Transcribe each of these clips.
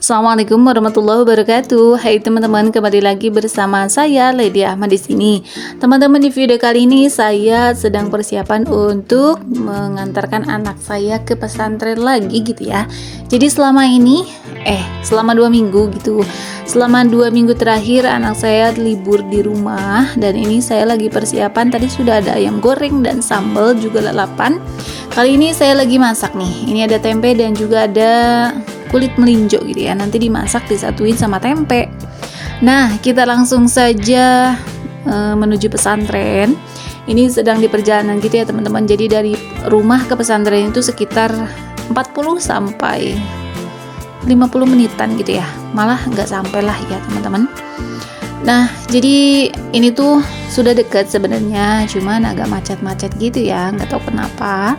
Assalamualaikum warahmatullahi wabarakatuh. Hai teman-teman, kembali lagi bersama saya Lady Ahmad di sini. Teman-teman, di video kali ini saya sedang persiapan untuk mengantarkan anak saya ke pesantren lagi gitu ya. Jadi selama 2 minggu gitu. Selama 2 minggu terakhir anak saya libur di rumah dan ini saya lagi persiapan. Tadi sudah ada ayam goreng dan sambal juga lalapan. Kali ini saya lagi masak nih. Ini ada tempe dan juga ada kulit melinjo gitu ya, nanti dimasak disatuin sama tempe. Nah, kita langsung saja menuju pesantren. Ini sedang di perjalanan gitu ya teman-teman. Jadi dari rumah ke pesantren itu sekitar 40 sampai 50 menitan gitu ya, malah nggak sampai lah ya teman-teman. Nah, jadi ini tuh sudah dekat sebenarnya, cuman agak macet-macet gitu ya, nggak tahu kenapa.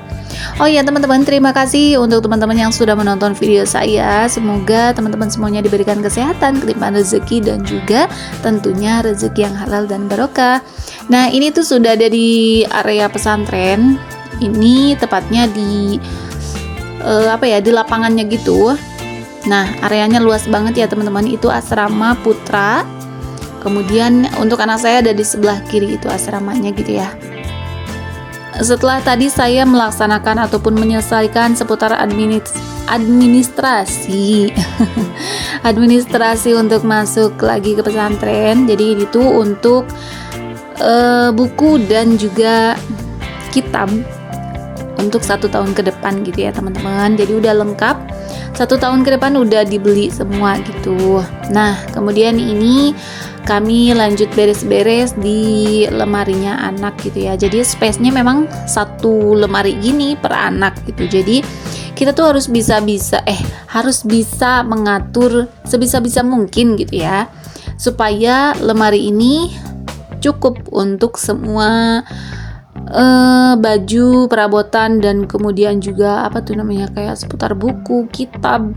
Oh ya teman-teman, terima kasih untuk teman-teman yang sudah menonton video saya. Semoga teman-teman semuanya diberikan kesehatan, kelimpahan rezeki, dan juga tentunya rezeki yang halal dan barokah. Nah, ini tuh sudah ada di area pesantren. Ini tepatnya di di lapangannya gitu. Nah, areanya luas banget ya teman-teman. Itu asrama putra. Kemudian untuk anak saya ada di sebelah kiri itu asramanya gitu ya. Setelah tadi saya melaksanakan ataupun menyelesaikan seputar administrasi administrasi untuk masuk lagi ke pesantren. Jadi itu untuk buku dan juga kitab untuk 1 tahun ke depan gitu ya teman-teman. Jadi udah lengkap, 1 tahun ke depan udah dibeli semua gitu. Nah, kemudian ini kami lanjut beres-beres di lemarinya anak gitu ya. Jadi space-nya memang 1 lemari gini per anak gitu. Jadi kita tuh harus bisa mengatur sebisa-bisa mungkin gitu ya, supaya lemari ini cukup untuk semua baju, perabotan, dan kemudian juga kayak seputar buku, kitab.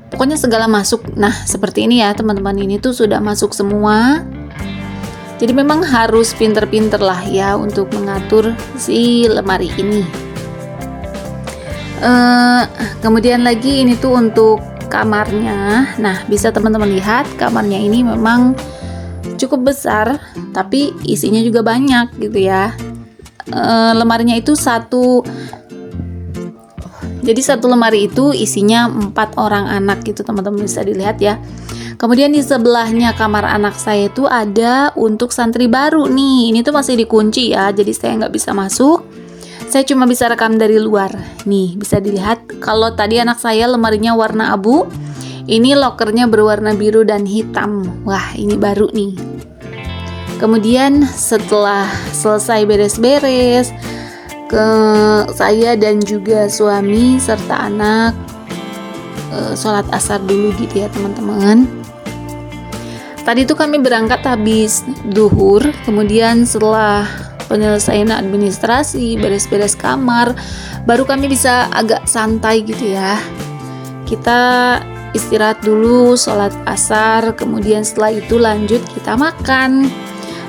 Pokoknya segala masuk. Nah, seperti ini ya teman-teman, ini tuh sudah masuk semua. Jadi memang harus pinter-pinter lah ya untuk mengatur si lemari ini. Kemudian lagi ini tuh untuk kamarnya. Nah, bisa teman-teman lihat kamarnya ini memang cukup besar, tapi isinya juga banyak gitu ya. Lemarinya itu jadi satu lemari itu isinya 4 orang anak gitu teman-teman, bisa dilihat ya. Kemudian di sebelahnya kamar anak saya itu ada untuk santri baru nih. Ini tuh masih dikunci ya, jadi saya nggak bisa masuk. Saya cuma bisa rekam dari luar. Nih bisa dilihat, kalau tadi anak saya lemarinya warna abu, ini lokernya berwarna biru dan hitam. Wah, ini baru nih. Kemudian setelah selesai beres-beres, saya dan juga suami serta anak sholat asar dulu gitu ya teman-teman. Tadi tuh kami berangkat habis duhur, kemudian setelah penyelesaian administrasi, beres-beres kamar, baru kami bisa agak santai gitu ya. Kita istirahat dulu, sholat asar, kemudian setelah itu lanjut kita makan.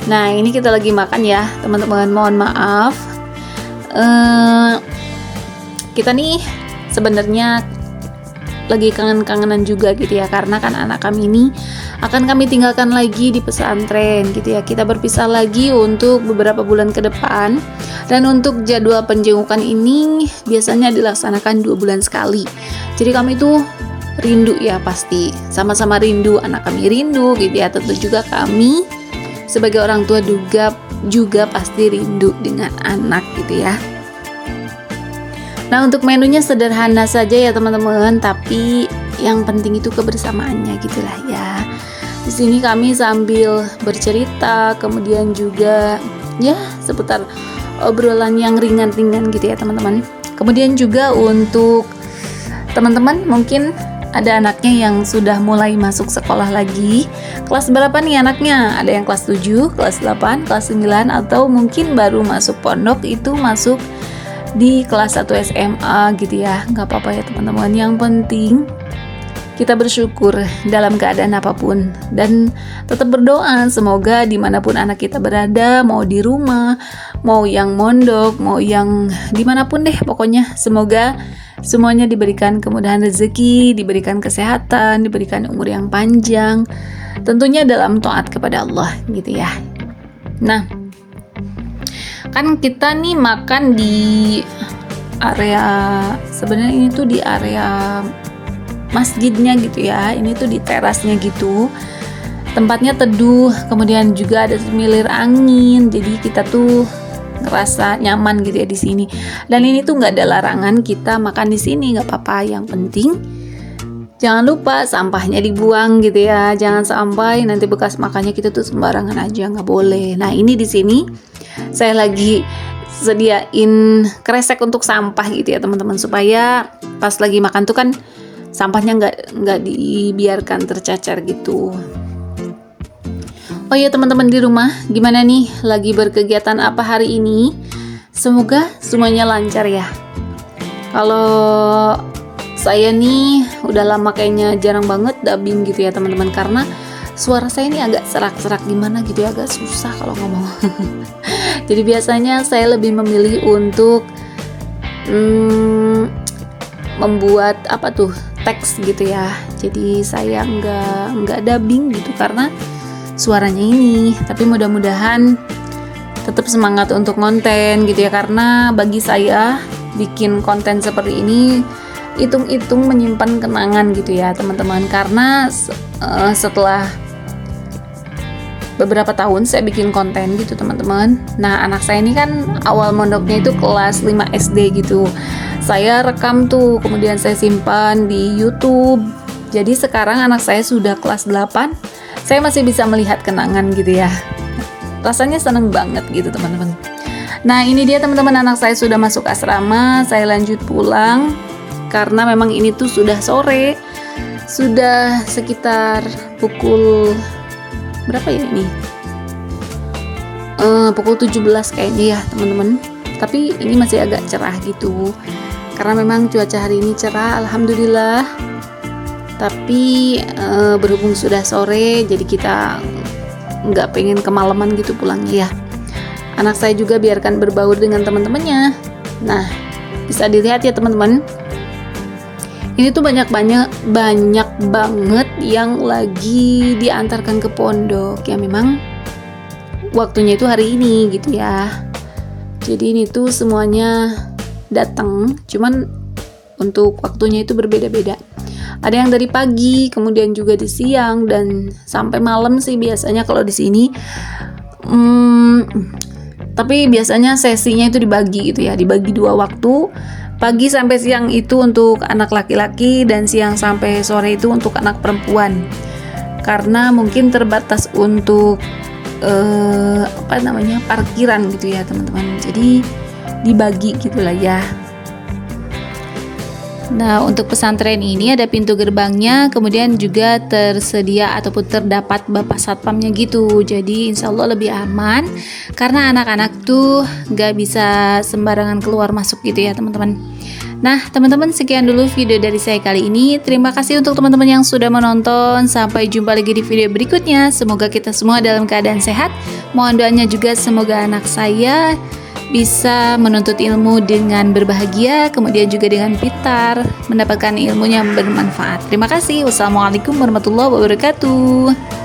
Nah, ini kita lagi makan ya teman-teman, mohon maaf. Kita nih sebenarnya lagi kangen-kangenan juga gitu ya, karena kan anak kami ini akan kami tinggalkan lagi di pesantren gitu ya. Kita berpisah lagi untuk beberapa bulan ke depan, dan untuk jadwal penjengukan ini biasanya dilaksanakan 2 bulan sekali. Jadi kami tuh rindu ya, pasti sama-sama rindu, anak kami rindu gitu ya. Tentu juga kami sebagai orang tua juga pasti rindu dengan anak gitu ya. Nah, untuk menunya sederhana saja ya teman-teman, tapi yang penting itu kebersamaannya gitulah ya. Di sini kami sambil bercerita, kemudian juga ya seputar obrolan yang ringan-ringan gitu ya teman-teman. Kemudian juga untuk teman-teman mungkin ada anaknya yang sudah mulai masuk sekolah lagi. Kelas berapa nih anaknya? Ada yang kelas 7, kelas 8, kelas 9, atau mungkin baru masuk pondok, itu masuk di kelas 1 SMA gitu ya. Nggak apa-apa ya teman-teman. Yang penting kita bersyukur dalam keadaan apapun, dan tetap berdoa semoga dimanapun anak kita berada, mau di rumah, mau yang mondok, mau yang dimanapun deh, pokoknya semoga semuanya diberikan kemudahan rezeki, diberikan kesehatan, diberikan umur yang panjang, tentunya dalam taat kepada Allah gitu ya. Nah, kan kita nih makan di area, sebenarnya ini tuh di area masjidnya gitu ya, ini tuh di terasnya gitu, tempatnya teduh, kemudian juga ada semilir angin, jadi kita tuh ngerasa nyaman gitu ya di sini. Dan ini tuh nggak ada larangan kita makan di sini, nggak apa-apa, yang penting jangan lupa sampahnya dibuang gitu ya, jangan sampai nanti bekas makannya kita tuh sembarangan aja, nggak boleh. Nah ini di sini saya lagi sediain kresek untuk sampah gitu ya teman-teman, supaya pas lagi makan tuh kan sampahnya nggak dibiarkan tercacar gitu. Oh iya teman-teman di rumah, gimana nih? Lagi berkegiatan apa hari ini? Semoga semuanya lancar ya. Kalau saya nih udah lama kayaknya jarang banget dubbing gitu ya teman-teman, karena suara saya ini agak serak-serak gimana gitu ya, agak susah kalau ngomong. Jadi biasanya saya lebih memilih untuk membuat teks gitu ya. Jadi saya nggak dubbing gitu karena suaranya ini. Tapi mudah-mudahan tetap semangat untuk konten gitu ya, karena bagi saya bikin konten seperti ini hitung-hitung menyimpan kenangan gitu ya teman-teman. Karena setelah beberapa tahun saya bikin konten gitu teman-teman. Nah anak saya ini kan awal mondoknya itu kelas 5 SD gitu, saya rekam tuh, kemudian saya simpan di YouTube. Jadi sekarang anak saya sudah kelas 8, saya masih bisa melihat kenangan gitu ya, rasanya seneng banget gitu teman-teman. Nah ini dia teman-teman, anak saya sudah masuk asrama, saya lanjut pulang karena memang ini tuh sudah sore, sudah sekitar pukul berapa ya ini? Pukul 17 kayaknya ya teman-teman. Tapi ini masih agak cerah gitu, karena memang cuaca hari ini cerah alhamdulillah. Tapi berhubung sudah sore, jadi kita nggak pengen kemalaman gitu pulangnya ya. Anak saya juga biarkan berbaur dengan teman-temannya. Nah bisa dilihat ya teman-teman, ini tuh banyak banget yang lagi diantarkan ke pondok ya, memang waktunya itu hari ini gitu ya. Jadi ini tuh semuanya datang, cuman untuk waktunya itu berbeda-beda. Ada yang dari pagi, kemudian juga di siang, dan sampai malam sih biasanya kalau di sini. Tapi biasanya sesinya itu dibagi gitu ya, dibagi 2 waktu. Pagi sampai siang itu untuk anak laki-laki, dan siang sampai sore itu untuk anak perempuan. Karena mungkin terbatas untuk parkiran gitu ya teman-teman. Jadi dibagi gitulah ya. Nah untuk pesantren ini ada pintu gerbangnya, kemudian juga tersedia ataupun terdapat bapak satpamnya gitu. Jadi insya Allah lebih aman, karena anak-anak tuh gak bisa sembarangan keluar masuk gitu ya teman-teman. Nah teman-teman, sekian dulu video dari saya kali ini. Terima kasih untuk teman-teman yang sudah menonton. Sampai jumpa lagi di video berikutnya. Semoga kita semua dalam keadaan sehat. Mohon doanya juga semoga anak saya bisa menuntut ilmu dengan berbahagia, kemudian juga dengan pintar, mendapatkan ilmunya yang bermanfaat. Terima kasih. Wassalamualaikum warahmatullahi wabarakatuh.